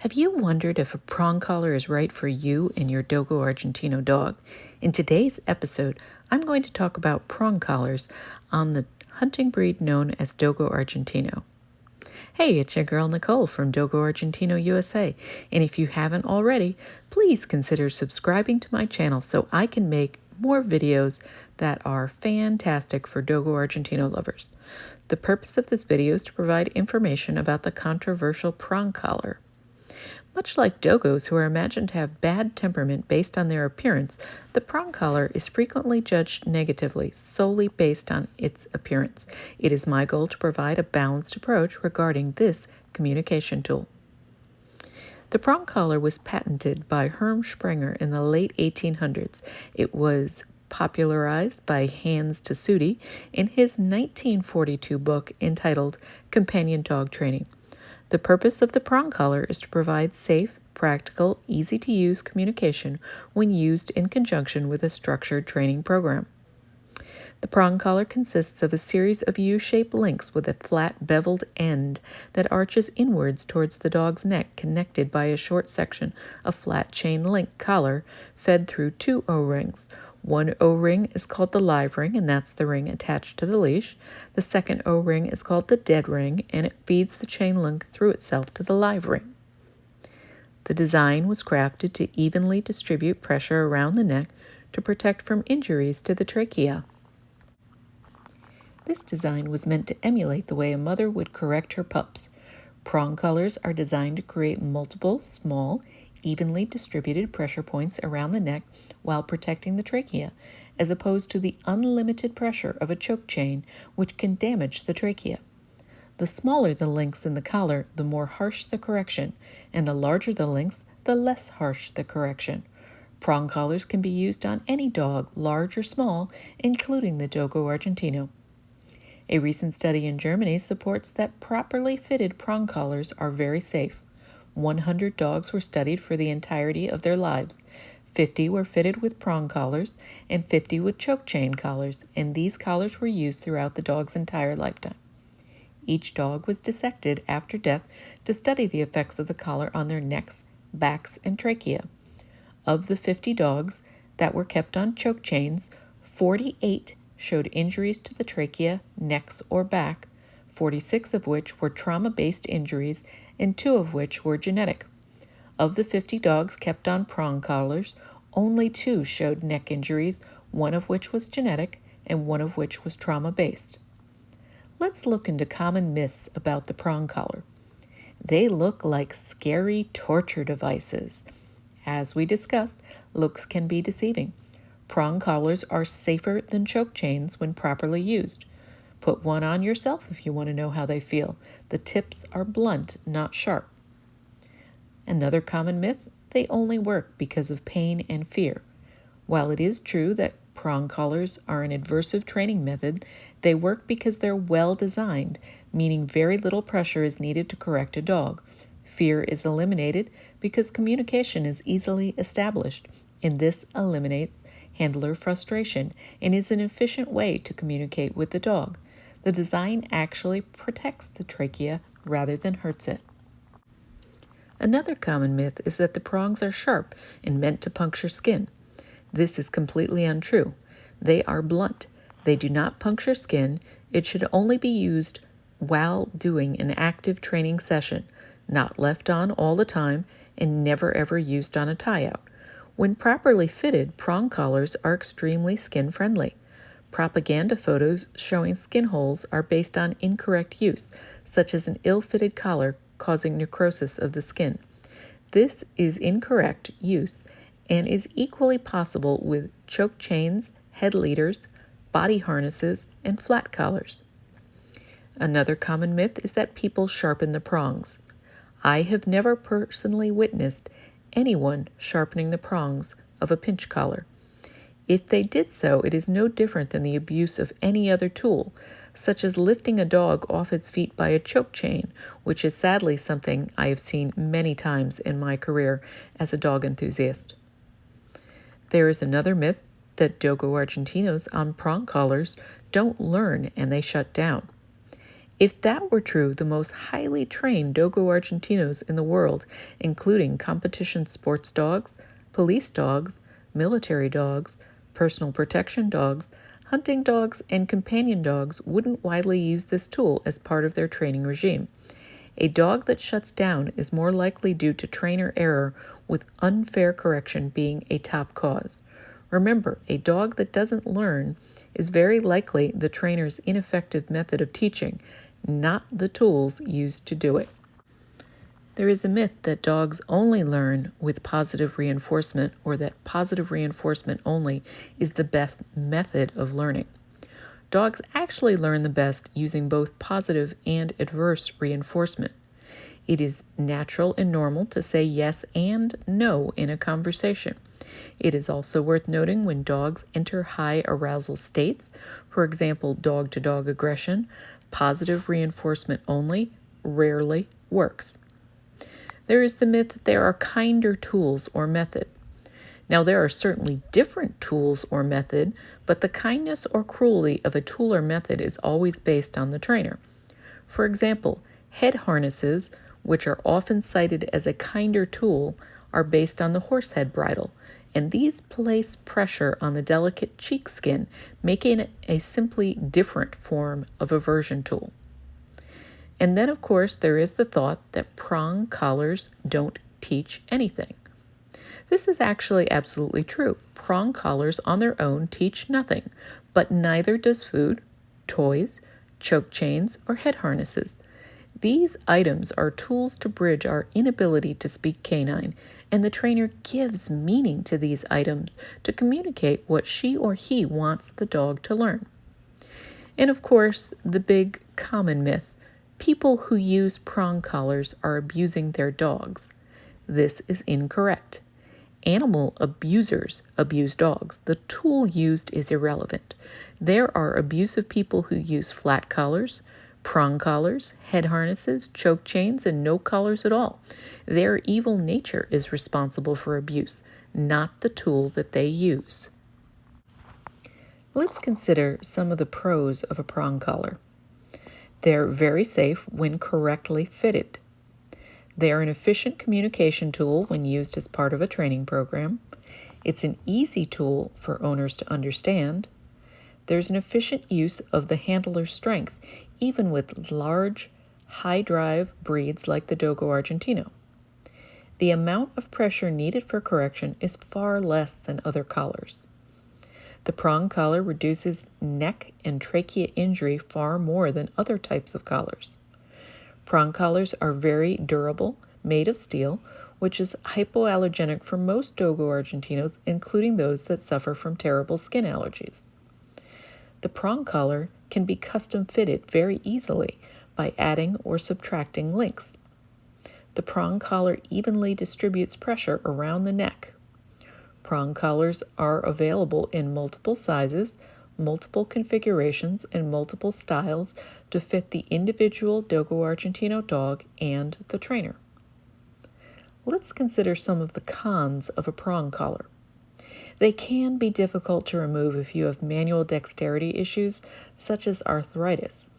Have you wondered if a prong collar is right for you and your Dogo Argentino dog? In today's episode, I'm going to talk about prong collars on the hunting breed known as Dogo Argentino. Hey, it's your girl Nicole from Dogo Argentino USA, and if you haven't already, please consider subscribing to my channel so I can make more videos that are fantastic for Dogo Argentino lovers. The purpose of this video is to provide information about the controversial prong collar. Much like dogos, who are imagined to have bad temperament based on their appearance, the prong collar is frequently judged negatively solely based on its appearance. It is my goal to provide a balanced approach regarding this communication tool. The prong collar was patented by Herm Sprenger in the late 1800s. It was popularized by Hans Tessuti in his 1942 book entitled Companion Dog Training. The purpose of the prong collar is to provide safe, practical, easy-to-use communication when used in conjunction with a structured training program. The prong collar consists of a series of U-shaped links with a flat beveled end that arches inwards towards the dog's neck, connected by a short section of flat chain link collar fed through two O-rings. One O-ring is called the live ring, and that's the ring attached to the leash. The second O-ring is called the dead ring, and it feeds the chain link through itself to the live ring. The design was crafted to evenly distribute pressure around the neck to protect from injuries to the trachea. This design was meant to emulate the way a mother would correct her pups. Prong collars are designed to create multiple, small, evenly distributed pressure points around the neck while protecting the trachea, as opposed to the unlimited pressure of a choke chain, which can damage the trachea. The smaller the links in the collar, the more harsh the correction, and the larger the links, the less harsh the correction. Prong collars can be used on any dog, large or small, including the Dogo Argentino. A recent study in Germany supports that properly fitted prong collars are very safe. 100 dogs were studied for the entirety of their lives. 50 were fitted with prong collars and 50 with choke chain collars, and these collars were used throughout the dog's entire lifetime. Each dog was dissected after death to study the effects of the collar on their necks, backs, and trachea. Of the 50 dogs that were kept on choke chains, 48 showed injuries to the trachea, necks, or back, 46 of which were trauma-based injuries, and 2 of which were genetic. Of the 50 dogs kept on prong collars, only 2 showed neck injuries, 1 of which was genetic, and 1 of which was trauma-based. Let's look into common myths about the prong collar. They look like scary torture devices. As we discussed, looks can be deceiving. Prong collars are safer than choke chains when properly used. Put one on yourself if you want to know how they feel. The tips are blunt, not sharp. Another common myth, they only work because of pain and fear. While it is true that prong collars are an aversive training method, they work because they're well designed, meaning very little pressure is needed to correct a dog. Fear is eliminated because communication is easily established, and this eliminates handler frustration and is an efficient way to communicate with the dog. The design actually protects the trachea rather than hurts it. Another common myth is that the prongs are sharp and meant to puncture skin. This is completely untrue. They are blunt. They do not puncture skin. It should only be used while doing an active training session, not left on all the time, and never ever used on a tie-out. When properly fitted, prong collars are extremely skin-friendly. Propaganda photos showing skin holes are based on incorrect use, such as an ill-fitted collar causing necrosis of the skin. This is incorrect use and is equally possible with choke chains, head leaders, body harnesses, and flat collars. Another common myth is that people sharpen the prongs. I have never personally witnessed anyone sharpening the prongs of a pinch collar. If they did so, it is no different than the abuse of any other tool, such as lifting a dog off its feet by a choke chain, which is sadly something I have seen many times in my career as a dog enthusiast. There is another myth that Dogo Argentinos on prong collars don't learn and they shut down. If that were true, the most highly trained Dogo Argentinos in the world, including competition sports dogs, police dogs, military dogs, personal protection dogs, hunting dogs, and companion dogs, wouldn't widely use this tool as part of their training regime. A dog that shuts down is more likely due to trainer error, with unfair correction being a top cause. Remember, a dog that doesn't learn is very likely the trainer's ineffective method of teaching, not the tools used to do it. There is a myth that dogs only learn with positive reinforcement, or that positive reinforcement only is the best method of learning. Dogs actually learn the best using both positive and adverse reinforcement. It is natural and normal to say yes and no in a conversation. It is also worth noting when dogs enter high arousal states, for example, dog-to-dog aggression, positive reinforcement only rarely works. There is the myth that there are kinder tools or method. Now, there are certainly different tools or method, but the kindness or cruelty of a tool or method is always based on the trainer. For example, head harnesses, which are often cited as a kinder tool, are based on the horse head bridle, and these place pressure on the delicate cheek skin, making it a simply different form of aversion tool. And then, of course, there is the thought that prong collars don't teach anything. This is actually absolutely true. Prong collars on their own teach nothing, but neither does food, toys, choke chains, or head harnesses. These items are tools to bridge our inability to speak canine, and the trainer gives meaning to these items to communicate what she or he wants the dog to learn. And of course, the big common myth: people who use prong collars are abusing their dogs. This is incorrect. Animal abusers abuse dogs. The tool used is irrelevant. There are abusive people who use flat collars, prong collars, head harnesses, choke chains, and no collars at all. Their evil nature is responsible for abuse, not the tool that they use. Let's consider some of the pros of a prong collar. They're very safe when correctly fitted. They are an efficient communication tool when used as part of a training program. It's an easy tool for owners to understand. There's an efficient use of the handler's strength, even with large, high-drive breeds like the Dogo Argentino. The amount of pressure needed for correction is far less than other collars. The prong collar reduces neck and trachea injury far more than other types of collars. Prong collars are very durable, made of steel, which is hypoallergenic for most Dogo Argentinos, including those that suffer from terrible skin allergies. The prong collar can be custom fitted very easily by adding or subtracting links. The prong collar evenly distributes pressure around the neck. Prong collars are available in multiple sizes, multiple configurations, and multiple styles to fit the individual Dogo Argentino dog and the trainer. Let's consider some of the cons of a prong collar. They can be difficult to remove if you have manual dexterity issues, such as arthritis.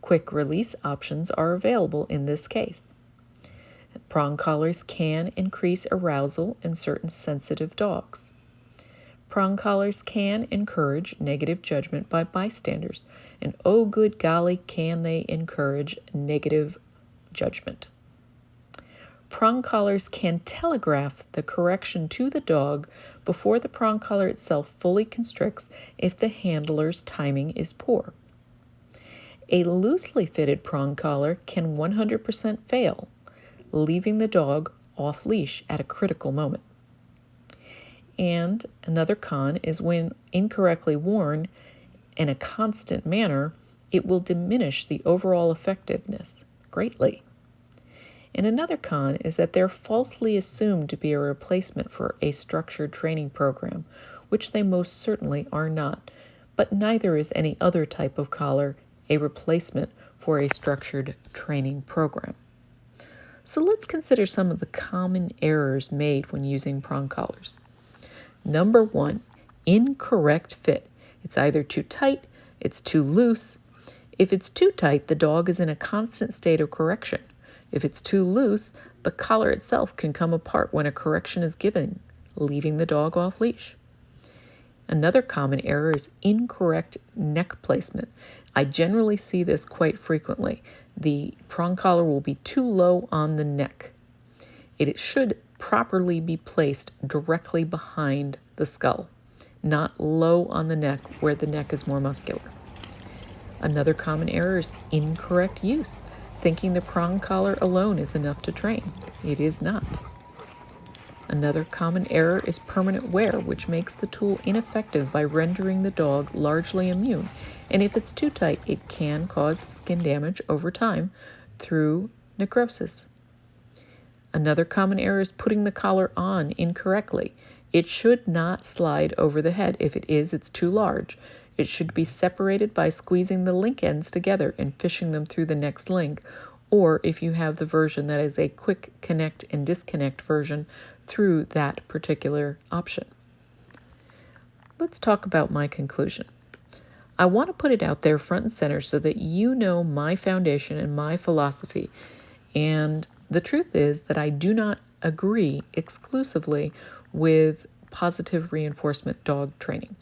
Quick release options are available in this case. Prong collars can increase arousal in certain sensitive dogs. Prong collars can encourage negative judgment by bystanders, and oh good golly, can they encourage negative judgment. Prong collars can telegraph the correction to the dog before the prong collar itself fully constricts if the handler's timing is poor. A loosely fitted prong collar can 100% fail, leaving the dog off leash at a critical moment. And another con is when incorrectly worn in a constant manner, it will diminish the overall effectiveness greatly. And another con is that they're falsely assumed to be a replacement for a structured training program, which they most certainly are not, but neither is any other type of collar a replacement for a structured training program. So let's consider some of the common errors made when using prong collars. Number 1, incorrect fit. It's either too tight, it's too loose, If it's too tight, the dog is in a constant state of correction. If it's too loose, the collar itself can come apart when a correction is given, leaving the dog off leash. Another common error is incorrect neck placement. I generally see this quite frequently. The prong collar will be too low on the neck. It should properly be placed directly behind the skull, not low on the neck where the neck is more muscular. Another common error is incorrect use, thinking the prong collar alone is enough to train. It is not. Another common error is permanent wear, which makes the tool ineffective by rendering the dog largely immune, and if it's too tight, it can cause skin damage over time through necrosis. Another common error is putting the collar on incorrectly. It should not slide over the head. If it is, it's too large. It should be separated by squeezing the link ends together and fishing them through the next link, or if you have the version that is a quick connect and disconnect version, through that particular option. Let's talk about my conclusion. I want to put it out there front and center so that you know my foundation and my philosophy. And the truth is that I do not agree exclusively with positive reinforcement dog training.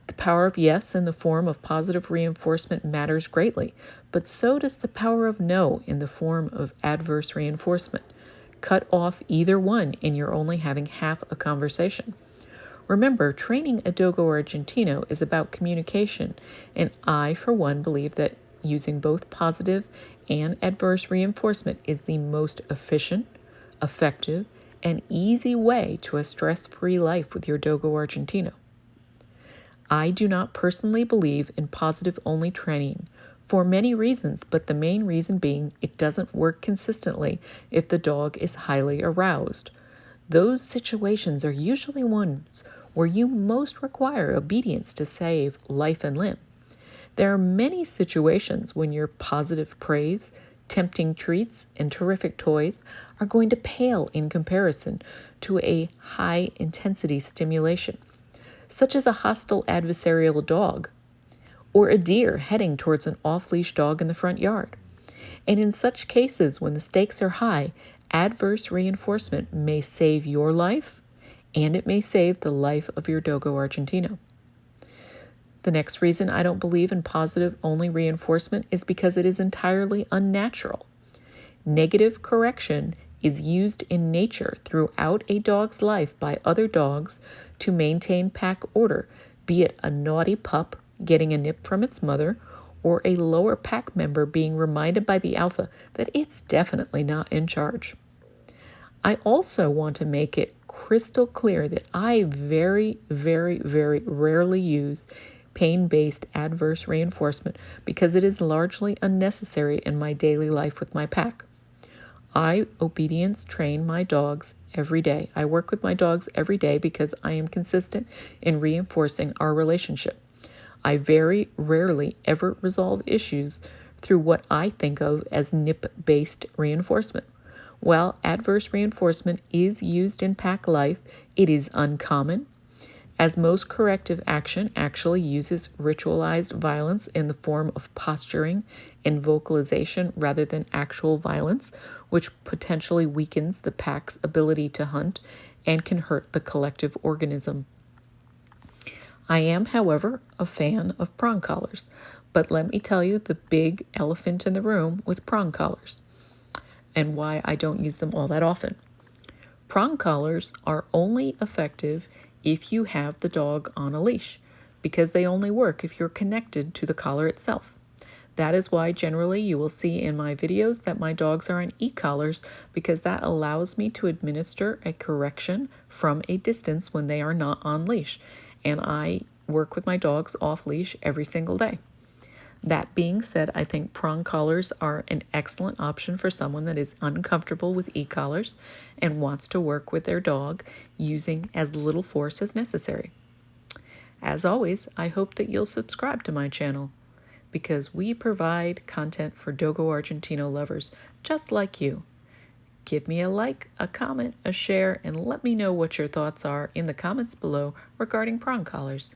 The power of yes in the form of positive reinforcement matters greatly, but so does the power of no in the form of adverse reinforcement. Cut off either one and you're only having half a conversation. Remember, training a Dogo Argentino is about communication, and I, for one, believe that using both positive and adverse reinforcement is the most efficient, effective, and easy way to a stress-free life with your Dogo Argentino. I do not personally believe in positive-only training for many reasons, but the main reason being it doesn't work consistently if the dog is highly aroused. Those situations are usually ones where you most require obedience to save life and limb. There are many situations when your positive praise, tempting treats, and terrific toys are going to pale in comparison to a high-intensity stimulation, such as a hostile adversarial dog, or a deer heading towards an off-leash dog in the front yard. And in such cases, when the stakes are high, adverse reinforcement may save your life, and it may save the life of your Dogo Argentino. The next reason I don't believe in positive-only reinforcement is because it is entirely unnatural. Negative correction is used in nature throughout a dog's life by other dogs to maintain pack order, be it a naughty pup getting a nip from its mother, or a lower pack member being reminded by the alpha that it's definitely not in charge. I also want to make it crystal clear that I very, very, very rarely use pain-based adverse reinforcement because it is largely unnecessary in my daily life with my pack. I obedience train my dogs every day. I work with my dogs every day because I am consistent in reinforcing our relationship. I very rarely ever resolve issues through what I think of as nip-based reinforcement. While adverse reinforcement is used in pack life, it is uncommon, as most corrective action actually uses ritualized violence in the form of posturing and vocalization rather than actual violence, which potentially weakens the pack's ability to hunt and can hurt the collective organism. I am, however, a fan of prong collars, but let me tell you the big elephant in the room with prong collars and why I don't use them all that often. Prong collars are only effective if you have the dog on a leash, because they only work if you're connected to the collar itself. That is why generally you will see in my videos that my dogs are on e-collars, because that allows me to administer a correction from a distance when they are not on leash. And I work with my dogs off leash every single day. That being said, I think prong collars are an excellent option for someone that is uncomfortable with e-collars and wants to work with their dog using as little force as necessary. As always, I hope that you'll subscribe to my channel because we provide content for Dogo Argentino lovers just like you. Give me a like, a comment, a share, and let me know what your thoughts are in the comments below regarding prong collars.